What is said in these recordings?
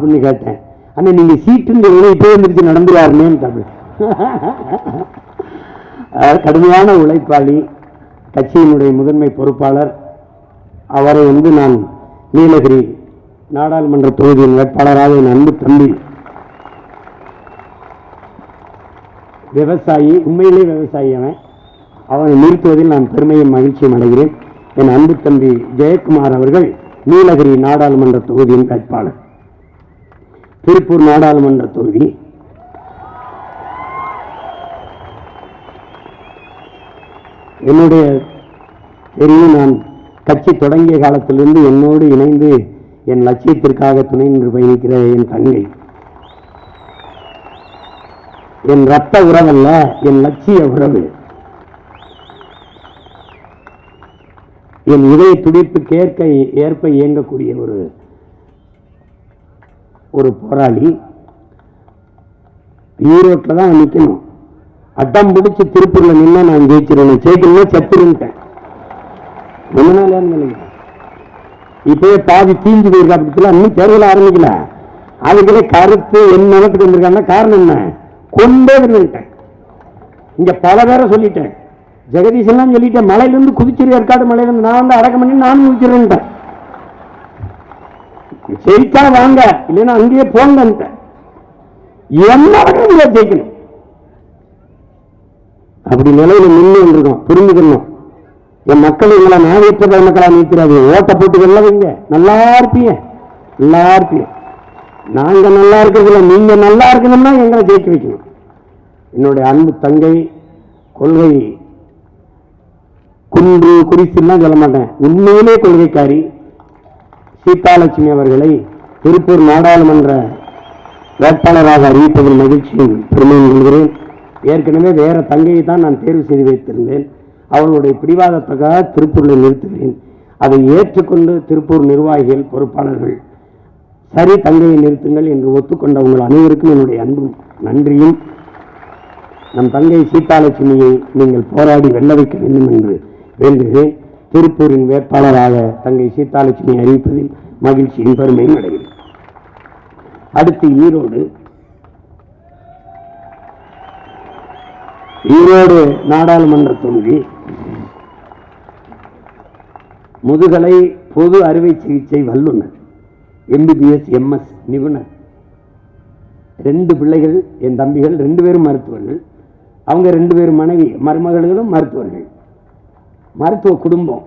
அப்படின்னு கேட்டேன். ஆனால் நீங்கள் சீட்டுன்னு இப்போ வந்துருச்சு நடந்துருவாருன்னு. கடுமையான உழைப்பாளி, கட்சியினுடைய முதன்மை பொறுப்பாளர். அவரை நான் நீலகிரி நாடாளுமன்ற தொகுதியின் வேட்பாளராக என் அன்பு தம்பி, விவசாயி, உண்மையிலே விவசாயி, அவனை நிறுத்துவதில் நான் பெருமையும் மகிழ்ச்சியும் அடைகிறேன். என் அன்பு தம்பி ஜெயக்குமார் அவர்கள் நீலகிரி நாடாளுமன்ற தொகுதியின் வேட்பாளர். திருப்பூர் நாடாளுமன்ற தொகுதி என்னுடைய தெரியும். நான் கட்சி தொடங்கிய காலத்திலிருந்து என்னோடு இணைந்து என் லட்சியத்திற்காக துணை நின்று பயணிக்கிற என் தங்கை, என் ரத்த உறவல்ல, என் லட்சிய உறவு, என் இதய துடிப்புக்கு ஏற்ப இயங்கக்கூடிய ஒரு போராளி. ஈரோட்டில் தான் நிற்கணும். அட்டம் பிடிச்சி திருப்பூர்ல நின்னா நான் ஜெயிச்சிருவேன், ஜெயிக்கணும் செத்துருன்ட்டேன். ரொம்ப நாள் நினைக்கிறேன். இப்பவே பாதி தீஞ்சு போயிருக்கா. அப்படி இன்னும் தேர்தல் ஆரம்பிக்கல. அதுக்குள்ளே கருத்து என் நிலத்துக்கு வந்திருக்காங்க. காரணம் என்ன? கொண்டே வந்துட்டேன். இங்க பல பேரை சொல்லிட்டேன். ஜெகதீசன் சொல்லிட்டேன். மலையிலிருந்து குதிச்சிரு, ஏற்காடு மலையிலிருந்து நான் அடக்கம் பண்ணி நானும் குதிச்சிருந்தேன். சரிக்கா வாங்க, இல்லைன்னா அங்கேயே போங்கன்ட்டேன். என்ன ஜெயிக்கணும் அப்படி நிலையில நின்று இருக்கோம். புரிஞ்சுக்கணும். என் மக்கள் எங்களை நாயற்ற மக்களா நிற்கிறாது. ஓட்ட போட்டு வெல்ல வைங்க. நல்லா இருப்பீங்க, நல்லா இருப்பீங்க. நாங்க நல்லா இருக்கிறதுல நீங்க நல்லா இருக்கணும்னா எங்களை ஜெயிக்க வைக்கணும். என்னுடைய அன்பு தங்கை, கொள்கை குன்று குறிச்செல்லாம் சொல்ல மாட்டேன், உண்மையிலே கொள்கைக்காரி சீதாலட்சுமி அவர்களை திருப்பூர் நாடாளுமன்ற வேட்பாளராக அறிவிப்பதில் மகிழ்ச்சியும் பெருமையும் கொள்கிறேன். ஏற்கனவே வேற தங்கையை தான் நான் தேர்வு செய்து வைத்திருந்தேன். அவர்களுடைய பிடிவாதத்துக்காக திருப்பூரில் நிறுத்துகிறேன். அதை ஏற்றுக்கொண்டு திருப்பூர் நிர்வாகிகள், பொறுப்பாளர்கள் சரி தங்கையை நிறுத்துங்கள் என்று ஒத்துக்கொண்ட உங்கள் அனைவருக்கும் என்னுடைய அன்பும் நன்றியும். நம் தங்கை சீதாலட்சுமியை நீங்கள் போராடி வெல்ல வைக்க வேண்டும் என்று வேண்டுகிறேன். திருப்பூரின் வேட்பாளராக தங்கை சீதாலட்சுமி அறிவிப்பதில் மகிழ்ச்சியும் பெருமையும் அடைகிறேன். அடுத்து ஈரோடு நாடாளுமன்ற தொகுதி முதுகலை பொது அறுவை சிகிச்சை வல்லுநர், MBBS MS நிபுணர். 2 பிள்ளைகள், என் தம்பிகள் 2 பேரும் மருத்துவர்கள். அவங்க 2 பேரும் மருமகளும் மருத்துவர்கள். மருத்துவ குடும்பம்.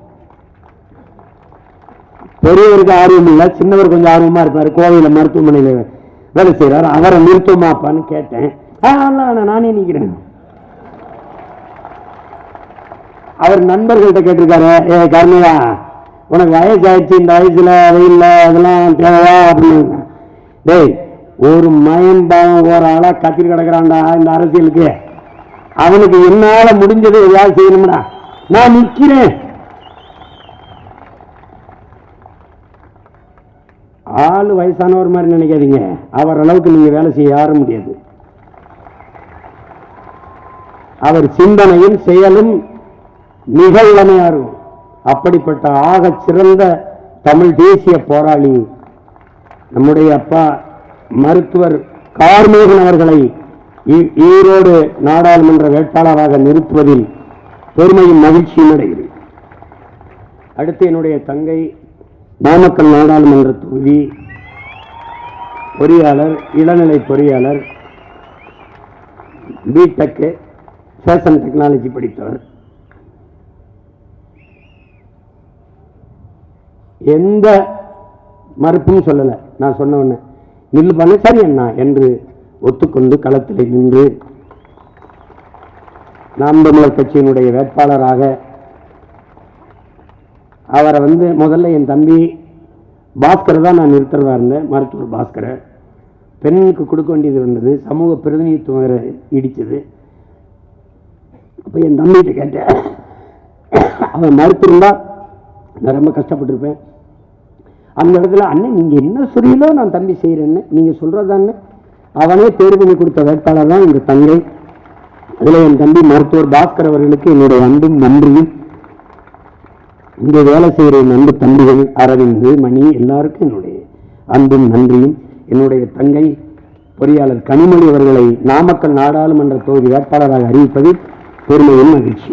பெரியவருக்கு ஆர்வம் இல்லை, சின்னவர் கொஞ்சம் ஆர்வமா இருப்பாரு. கோவையில் மருத்துவமனையில் வேலை செய்யறாரு. அவரை நிறுத்தமாப்பான்னு கேட்டேன். நானே நிற்கிறேன். அவர் நண்பர்கள்ட்ட கேட்டிருக்காரு, கருணையா உனக்கு வயசாயிடுச்சு, இந்த வயசுல வெயில்ல அதெல்லாம் தேவையா அப்படின்னு. டேய், ஒரு மயன்பாவம் ஒரு ஆளா கத்திரி கிடக்குறான்டா இந்த அரசியலுக்கு. அவனுக்கு என்னால முடிஞ்சது எதாவது செய்யணும்டா. நான் நிற்கிறேன். ஆளு வயசானவர் மாதிரி நினைக்காதீங்க. அவர் அளவுக்கு நீங்க வேலை செய்ய யாரும் முடியாது. அவர் சிந்தனையும் செயலும் மிக இளமையா இருக்கும். அப்படிப்பட்ட ஆக சிறந்த தமிழ் தேசிய போராளி நம்முடைய அப்பா மருத்துவர் கார்மேகன் அவர்களை ஈரோடு நாடாளுமன்ற வேட்பாளராக நிறுத்துவதில் பெருமையும் மகிழ்ச்சியும் அடைகிறேன். அடுத்து என்னுடைய தங்கை, நாமக்கல் நாடாளுமன்ற தொகுதி பொறியாளர், இளநிலை பொறியாளர், பிடெக் ஃபேஷன் டெக்னாலஜி படித்தவர். எந்த மறுப்பும் சொல்லல. நான் சொன்ன உடனே நில்லு பண்ண சரி அண்ணா என்று ஒத்துக்கொண்டு களத்தில் நின்று நாம் தமிழர் கட்சியினுடைய வேட்பாளராக அவரை முதல்ல என் தம்பி பாஸ்கர் தான் நான் நிறுத்துறதா இருந்தேன். மருத்துவர் பாஸ்கரை பெண்ணுக்கு கொடுக்க வேண்டியது இருந்தது. சமூக பிரதிநிதித்துவம் வேற இடிச்சது. அப்போ என் தம்பிகிட்ட கேட்டேன், அவன் மறுத்திருந்தா நான் ரொம்ப கஷ்டப்பட்டிருப்பேன். அந்த இடத்துல அண்ணன் நீங்க என்ன சொல்றீங்களோ நான் தம்பி செய்யறேன்னு நீங்க சொல்றதான்னு அவனே தேர்வு பண்ணி கொடுத்த வேட்பாளர் தான் இந்த தங்கை. அதுல என் தம்பி மருத்துவர் பாஸ்கர் அவர்களுக்கு என்னுடைய அன்பும் நன்றியும், இங்கே வேலை செய்கிற என் அன்பு தம்பிகள் அரவிந்த், மணி எல்லாருக்கும் என்னுடைய அன்பும் நன்றியும். என்னுடைய தங்கை பொறியாளர் கனிமொழி அவர்களை நாமக்கல் நாடாளுமன்ற தொகுதி வேட்பாளராக அறிவிப்பதில் பெருமையும் மகிழ்ச்சி.